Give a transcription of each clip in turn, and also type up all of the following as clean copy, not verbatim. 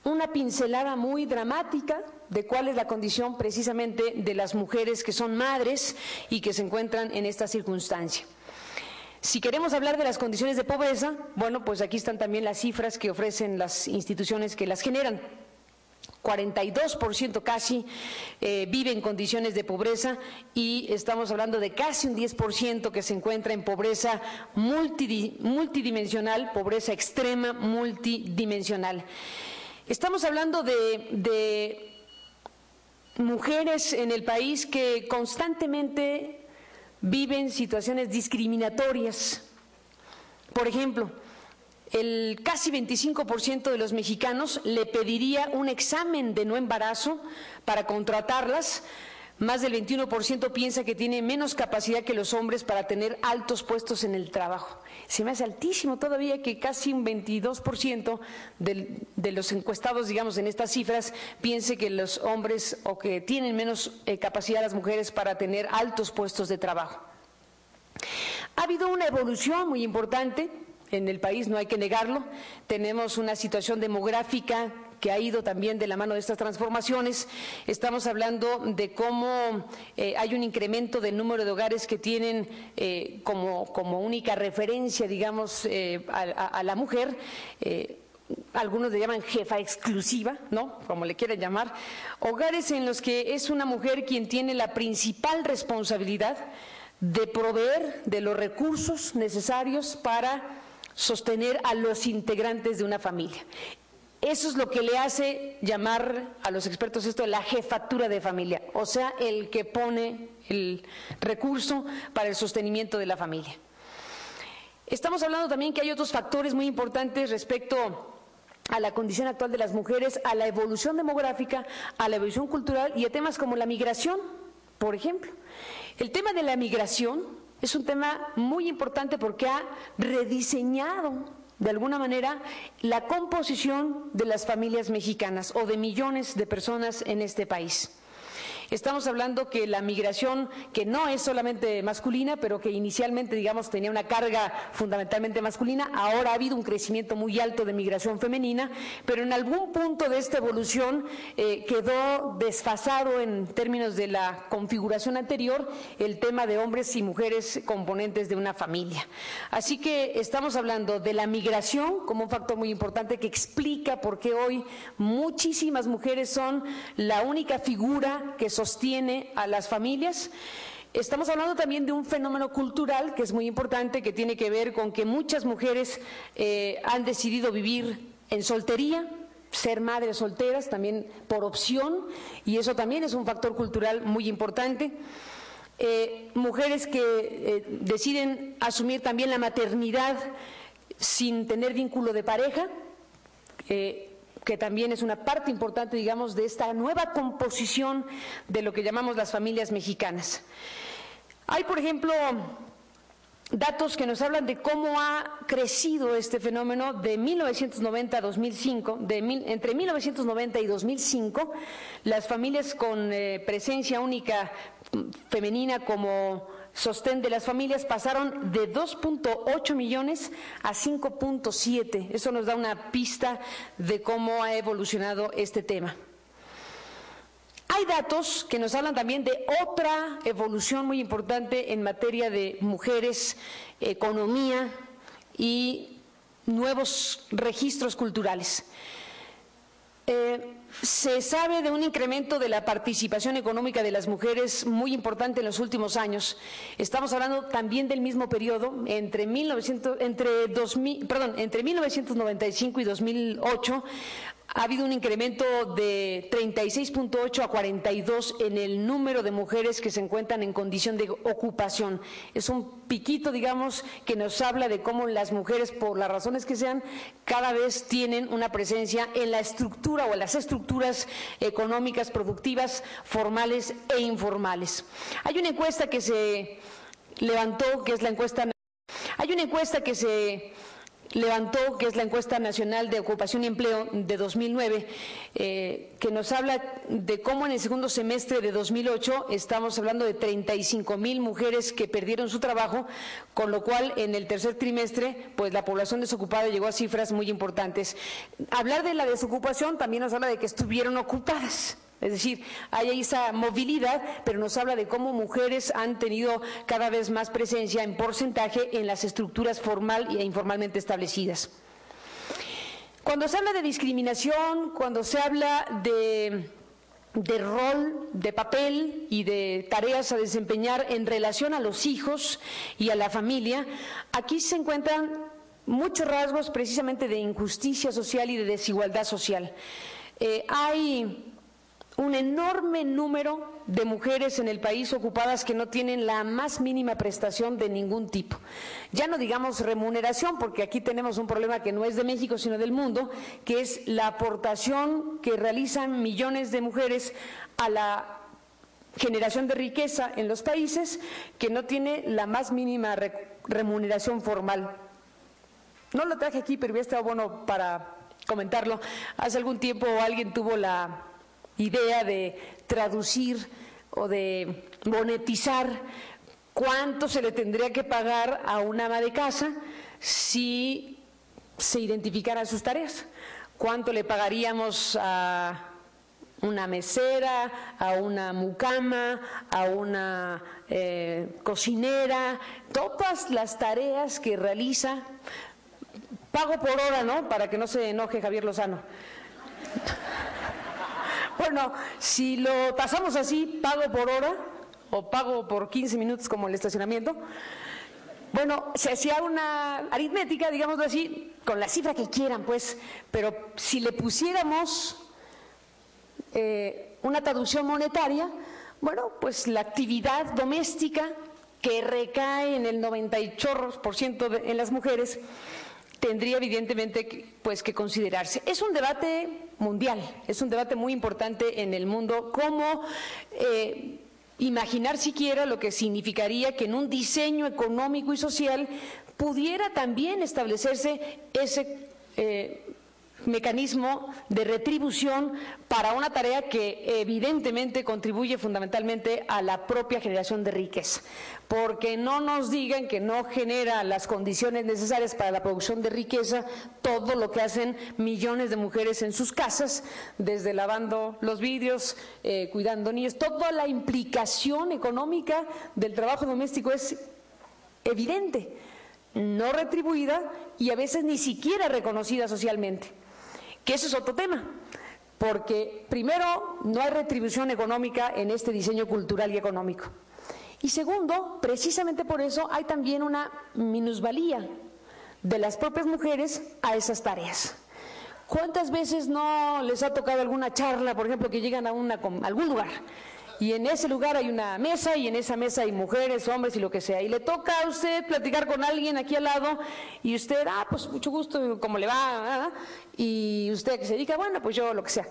una pincelada muy dramática de cuál es la condición precisamente de las mujeres que son madres y que se encuentran en esta circunstancia. Si queremos hablar de las condiciones de pobreza, bueno, pues aquí están también las cifras que ofrecen las instituciones que las generan. 42% casi vive en condiciones de pobreza y estamos hablando de casi un 10% que se encuentra en pobreza multidimensional, pobreza extrema multidimensional. Estamos hablando de mujeres en el país que constantemente viven situaciones discriminatorias. Por ejemplo, el casi 25% de los mexicanos le pediría un examen de no embarazo para contratarlas. Más del 21% piensa que tiene menos capacidad que los hombres para tener altos puestos en el trabajo. Se me hace altísimo todavía que casi un 22% de los encuestados, digamos, en estas cifras, piense que los hombres o que tienen menos capacidad las mujeres para tener altos puestos de trabajo. Ha habido una evolución muy importante en el país, no hay que negarlo. Tenemos una situación demográfica que ha ido también de la mano de estas transformaciones. Estamos hablando de cómo hay un incremento del número de hogares que tienen como única referencia, digamos, a la mujer. Algunos le llaman jefa exclusiva, ¿no?, como le quieran llamar. Hogares en los que es una mujer quien tiene la principal responsabilidad de proveer de los recursos necesarios para sostener a los integrantes de una familia. Eso es lo que le hace llamar a los expertos esto de la jefatura de familia, o sea, el que pone el recurso para el sostenimiento de la familia. Estamos hablando también que hay otros factores muy importantes respecto a la condición actual de las mujeres, a la evolución demográfica, a la evolución cultural y a temas como la migración, por ejemplo. El tema de la migración es un tema muy importante porque ha rediseñado de alguna manera la composición de las familias mexicanas o de millones de personas en este país. Estamos hablando que la migración, que no es solamente masculina, pero que inicialmente, digamos, tenía una carga fundamentalmente masculina, ahora ha habido un crecimiento muy alto de migración femenina, pero en algún punto de esta evolución quedó desfasado en términos de la configuración anterior el tema de hombres y mujeres componentes de una familia. Así que estamos hablando de la migración como un factor muy importante que explica por qué hoy muchísimas mujeres son la única figura que sostiene a las familias. Estamos hablando también de un fenómeno cultural que es muy importante, que tiene que ver con que muchas mujeres han decidido vivir en soltería, ser madres solteras también por opción, y eso también es un factor cultural muy importante. Mujeres que deciden asumir también la maternidad sin tener vínculo de pareja, que también es una parte importante, digamos, de esta nueva composición de lo que llamamos las familias mexicanas. Hay, por ejemplo, datos que nos hablan de cómo ha crecido este fenómeno de 1990 a 2005, entre 1990 y 2005, las familias con presencia única femenina como sostén de las familias pasaron de 2.8 millones a 5.7. Eso nos da una pista de cómo ha evolucionado este tema. Hay datos que nos hablan también de otra evolución muy importante en materia de mujeres, economía y nuevos registros culturales. Se sabe de un incremento de la participación económica de las mujeres muy importante en los últimos años. Estamos hablando también del mismo periodo, entre 1995 y 2008, ha habido un incremento de 36.8 a 42 en el número de mujeres que se encuentran en condición de ocupación. Es un piquito, digamos, que nos habla de cómo las mujeres, por las razones que sean, cada vez tienen una presencia en la estructura o en las estructuras económicas, productivas, formales e informales. Hay una encuesta que se levantó, que es la encuesta… Hay una encuesta que se levantó, que es la encuesta nacional de ocupación y empleo de 2009, que nos habla de cómo en el segundo semestre de 2008 estamos hablando de 35,000 mujeres que perdieron su trabajo, con lo cual en el tercer trimestre pues la población desocupada llegó a cifras muy importantes. Hablar de la desocupación también nos habla de que estuvieron ocupadas. Es decir, hay esa movilidad, pero nos habla de cómo mujeres han tenido cada vez más presencia en porcentaje en las estructuras formal e informalmente establecidas. Cuando se habla de discriminación, cuando se habla de rol, de papel y de tareas a desempeñar en relación a los hijos y a la familia, aquí se encuentran muchos rasgos precisamente de injusticia social y de desigualdad social. Hay un enorme número de mujeres en el país ocupadas que no tienen la más mínima prestación de ningún tipo. Ya no digamos remuneración, porque aquí tenemos un problema que no es de México, sino del mundo, que es la aportación que realizan millones de mujeres a la generación de riqueza en los países, que no tiene la más mínima remuneración formal. No lo traje aquí, pero hubiera estado bueno para comentarlo. Hace algún tiempo alguien tuvo la idea de traducir o de monetizar cuánto se le tendría que pagar a una ama de casa si se identificaran sus tareas. ¿Cuánto le pagaríamos a una mesera, a una mucama, a una cocinera? Todas las tareas que realiza, pago por hora, ¿no? Para que no se enoje Javier Lozano. Bueno, si lo tasamos así, pago por hora o pago por 15 minutos como el estacionamiento, bueno, se hacía una aritmética, digámoslo así, con la cifra que quieran, pues, pero si le pusiéramos una traducción monetaria, bueno, pues la actividad doméstica que recae en el 98% en las mujeres, tendría evidentemente pues que considerarse. Es un debate mundial, es un debate muy importante en el mundo, cómo imaginar siquiera lo que significaría que en un diseño económico y social pudiera también establecerse ese mecanismo de retribución para una tarea que evidentemente contribuye fundamentalmente a la propia generación de riqueza, porque no nos digan que no genera las condiciones necesarias para la producción de riqueza todo lo que hacen millones de mujeres en sus casas, desde lavando los vidrios, cuidando niños. Toda la implicación económica del trabajo doméstico es evidente, no retribuida y a veces ni siquiera reconocida socialmente. Que eso es otro tema, porque primero no hay retribución económica en este diseño cultural y económico. Y segundo, precisamente por eso hay también una minusvalía de las propias mujeres a esas tareas. ¿Cuántas veces no les ha tocado alguna charla, por ejemplo, que llegan a algún lugar? Y en ese lugar hay una mesa y en esa mesa hay mujeres, hombres y lo que sea. Y le toca a usted platicar con alguien aquí al lado y usted, pues mucho gusto, ¿cómo le va? Y usted a qué se dedica, bueno, pues yo lo que sea.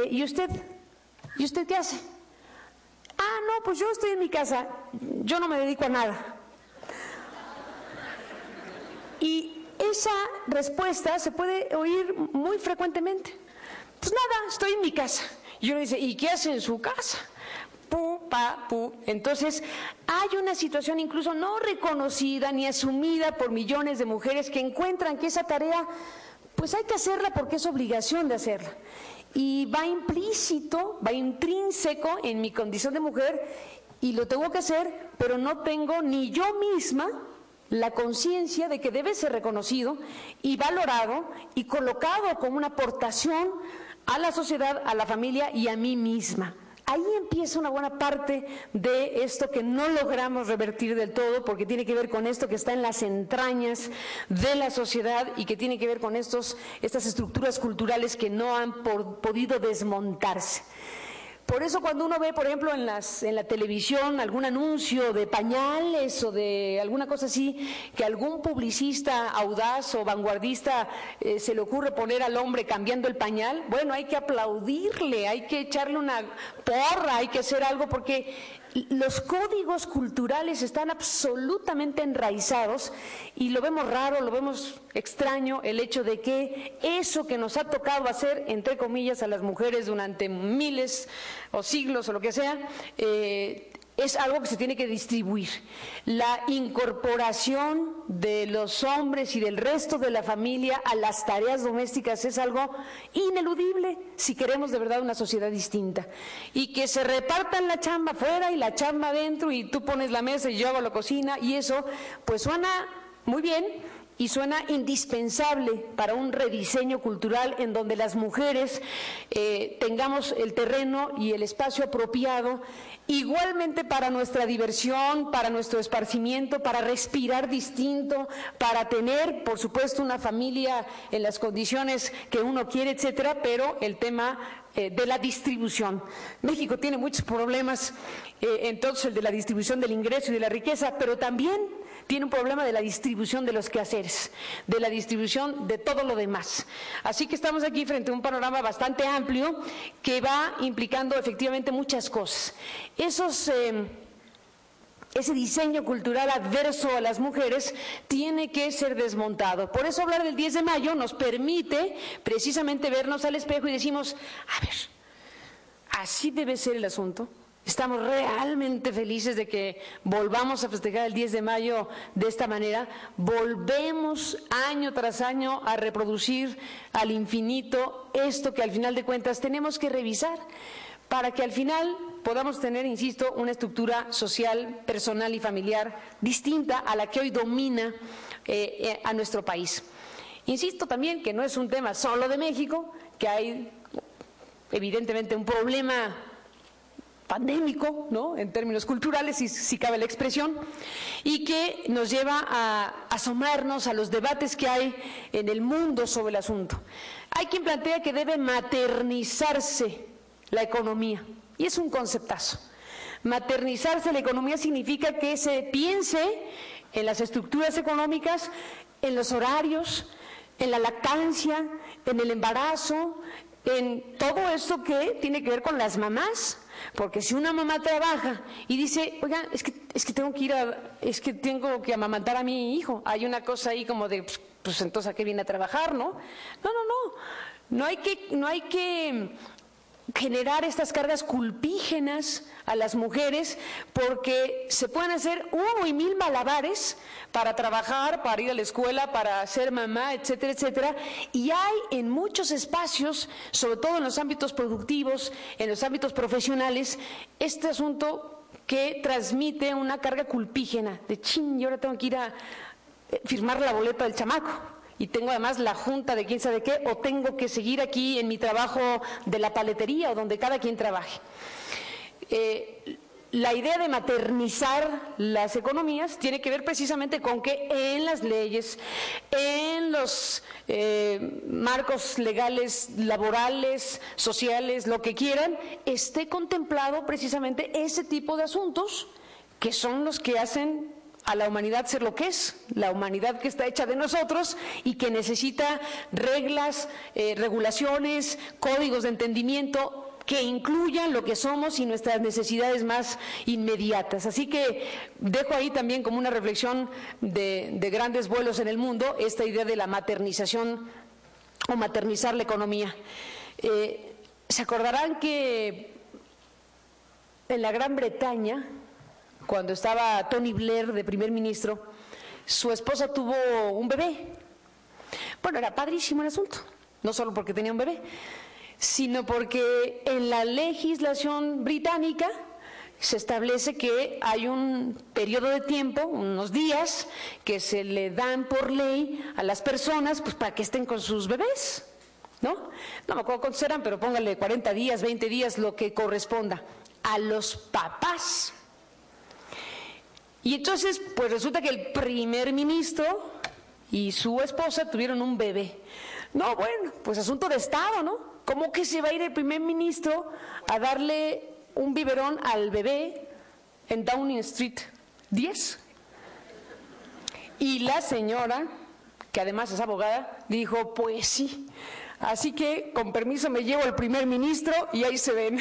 ¿Y usted qué hace? No, pues yo estoy en mi casa, yo no me dedico a nada. Y esa respuesta se puede oír muy frecuentemente. Pues nada, estoy en mi casa. Y uno dice, ¿y qué hace en su casa? Entonces, hay una situación incluso no reconocida ni asumida por millones de mujeres que encuentran que esa tarea, pues hay que hacerla porque es obligación de hacerla. Y va implícito, va intrínseco en mi condición de mujer y lo tengo que hacer, pero no tengo ni yo misma la conciencia de que debe ser reconocido y valorado y colocado como una aportación a la sociedad, a la familia y a mí misma. Ahí empieza una buena parte de esto que no logramos revertir del todo, porque tiene que ver con esto que está en las entrañas de la sociedad y que tiene que ver con estas estructuras culturales que no han podido desmontarse. Por eso cuando uno ve, por ejemplo, en la televisión algún anuncio de pañales o de alguna cosa así, que algún publicista audaz o vanguardista se le ocurre poner al hombre cambiando el pañal, bueno, hay que aplaudirle, hay que echarle una porra, hay que hacer algo porque los códigos culturales están absolutamente enraizados y lo vemos raro, lo vemos extraño, el hecho de que eso que nos ha tocado hacer, entre comillas, a las mujeres durante miles o siglos o lo que sea, es algo que se tiene que distribuir. La incorporación de los hombres y del resto de la familia a las tareas domésticas es algo ineludible si queremos de verdad una sociedad distinta. Y que se repartan la chamba afuera y la chamba adentro y tú pones la mesa y yo hago la cocina y eso pues suena muy bien y suena indispensable para un rediseño cultural en donde las mujeres tengamos el terreno y el espacio apropiado, igualmente para nuestra diversión, para nuestro esparcimiento, para respirar distinto, para tener, por supuesto, una familia en las condiciones que uno quiere, etcétera, pero el tema de la distribución. México tiene muchos problemas, entonces el de la distribución del ingreso y de la riqueza, pero también tiene un problema de la distribución de los quehaceres, de la distribución de todo lo demás. Así que estamos aquí frente a un panorama bastante amplio que va implicando efectivamente muchas cosas. Ese diseño cultural adverso a las mujeres tiene que ser desmontado. Por eso hablar del 10 de mayo nos permite precisamente vernos al espejo y decimos, a ver, así debe ser el asunto. Estamos realmente felices de que volvamos a festejar el 10 de mayo de esta manera. Volvemos año tras año a reproducir al infinito esto que al final de cuentas tenemos que revisar para que al final podamos tener, insisto, una estructura social, personal y familiar distinta a la que hoy domina a nuestro país. Insisto también que no es un tema solo de México, que hay evidentemente un problema pandémico, ¿no?, en términos culturales, si cabe la expresión, y que nos lleva a asomarnos a los debates que hay en el mundo sobre el asunto. Hay quien plantea que debe maternizarse la economía, y es un conceptazo. Maternizarse la economía significa que se piense en las estructuras económicas, en los horarios, en la lactancia, en el embarazo, en todo esto que tiene que ver con las mamás. Porque si una mamá trabaja y dice, oiga, es que tengo que amamantar a mi hijo, hay una cosa ahí como de, pues entonces ¿a qué viene a trabajar, no? No hay que generar estas cargas culpígenas a las mujeres porque se pueden hacer 1 y 1000 malabares para trabajar, para ir a la escuela, para ser mamá, etcétera, etcétera, y hay en muchos espacios, sobre todo en los ámbitos productivos, en los ámbitos profesionales, este asunto que transmite una carga culpígena de chin, yo ahora tengo que ir a firmar la boleta del chamaco. Y tengo además la junta de quién sabe qué, o tengo que seguir aquí en mi trabajo de la paletería o donde cada quien trabaje. La idea de maternizar las economías tiene que ver precisamente con que en las leyes, en los marcos legales, laborales, sociales, lo que quieran, esté contemplado precisamente ese tipo de asuntos que son los que hacen a la humanidad ser lo que es, la humanidad que está hecha de nosotros y que necesita reglas, regulaciones, códigos de entendimiento que incluyan lo que somos y nuestras necesidades más inmediatas. Así que dejo ahí también como una reflexión de grandes vuelos en el mundo esta idea de la maternización o maternizar la economía. Se acordarán que en la Gran Bretaña, cuando estaba Tony Blair de primer ministro, su esposa tuvo un bebé. Bueno, era padrísimo el asunto, no solo porque tenía un bebé, sino porque en la legislación británica se establece que hay un periodo de tiempo, unos días, que se le dan por ley a las personas pues, para que estén con sus bebés, ¿no? No me acuerdo cuántos eran, pero póngale 40 días, 20 días, lo que corresponda. A los papás. Y entonces, pues resulta que el primer ministro y su esposa tuvieron un bebé. No, bueno, pues asunto de Estado, ¿no? ¿Cómo que se va a ir el primer ministro a darle un biberón al bebé en Downing Street 10? Y la señora, que además es abogada, dijo, pues sí. Así que, con permiso, me llevo al primer ministro y ahí se ven.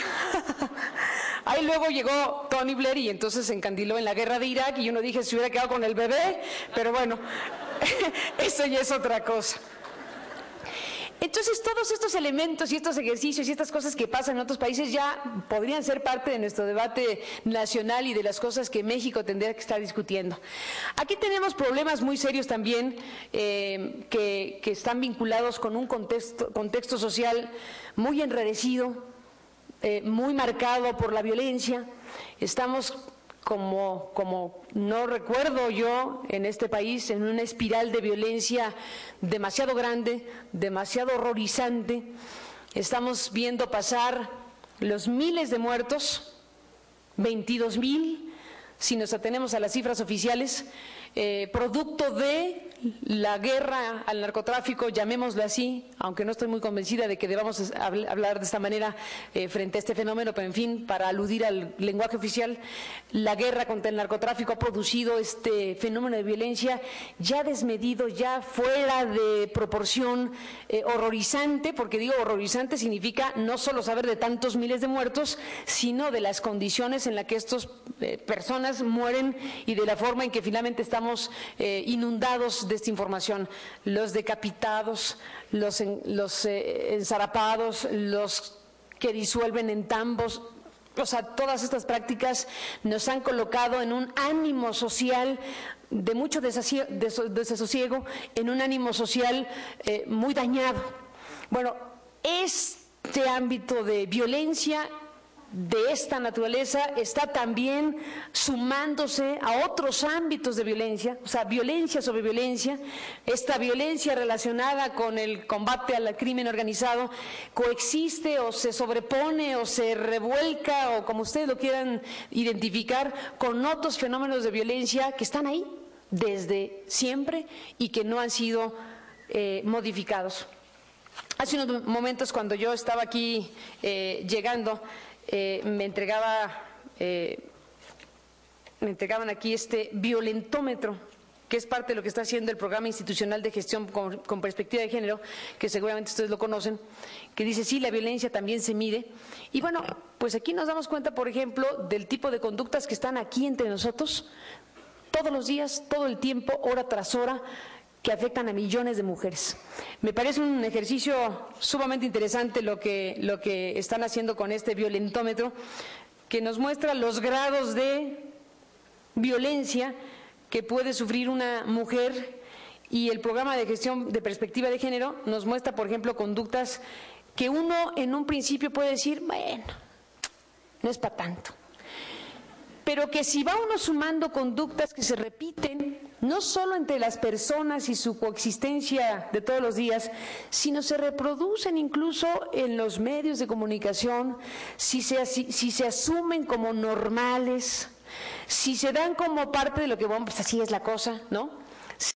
ahí luego llegó Tony Blair y entonces se encandiló en la guerra de Irak y yo no dije si hubiera quedado con el bebé, pero bueno, eso ya es otra cosa. Entonces, todos estos elementos y estos ejercicios y estas cosas que pasan en otros países ya podrían ser parte de nuestro debate nacional y de las cosas que México tendría que estar discutiendo. Aquí tenemos problemas muy serios también que están vinculados con un contexto social muy enrarecido, muy marcado por la violencia. Estamos como no recuerdo yo en este país, en una espiral de violencia demasiado grande, demasiado horrorizante. Estamos viendo pasar los miles de muertos, 22,000, si nos atenemos a las cifras oficiales, producto de la guerra al narcotráfico, llamémoslo así, aunque no estoy muy convencida de que debamos hablar de esta manera frente a este fenómeno, pero en fin, para aludir al lenguaje oficial, la guerra contra el narcotráfico ha producido este fenómeno de violencia ya desmedido, ya fuera de proporción, horrorizante, porque digo horrorizante significa no solo saber de tantos miles de muertos, sino de las condiciones en las que estas personas mueren y de la forma en que finalmente estamos inundados de esta información, los decapitados, los ensarapados, los que disuelven en tambos. O sea, todas estas prácticas nos han colocado en un ánimo social de mucho desasosiego, en un ánimo social muy dañado. Bueno, este ámbito de violencia de esta naturaleza está también sumándose a otros ámbitos de violencia, o sea, violencia sobre violencia. Esta violencia relacionada con el combate al crimen organizado coexiste o se sobrepone o se revuelca o como ustedes lo quieran identificar con otros fenómenos de violencia que están ahí desde siempre y que no han sido modificados. Hace unos momentos cuando yo estaba aquí llegando, me entregaban aquí este violentómetro, que es parte de lo que está haciendo el Programa Institucional de Gestión con Perspectiva de Género, que seguramente ustedes lo conocen, que dice, sí, la violencia también se mide. Y bueno, pues aquí nos damos cuenta, por ejemplo, del tipo de conductas que están aquí entre nosotros, todos los días, todo el tiempo, hora tras hora, que afectan a millones de mujeres. Me parece un ejercicio sumamente interesante lo que están haciendo con este violentómetro, que nos muestra los grados de violencia que puede sufrir una mujer, y el Programa de Gestión de Perspectiva de Género nos muestra, por ejemplo, conductas que uno en un principio puede decir, bueno, no es para tanto. Pero que si va uno sumando conductas que se repiten, no solo entre las personas y su coexistencia de todos los días, sino se reproducen incluso en los medios de comunicación, si se asumen como normales, si se dan como parte de lo que, bueno, pues así es la cosa, ¿no?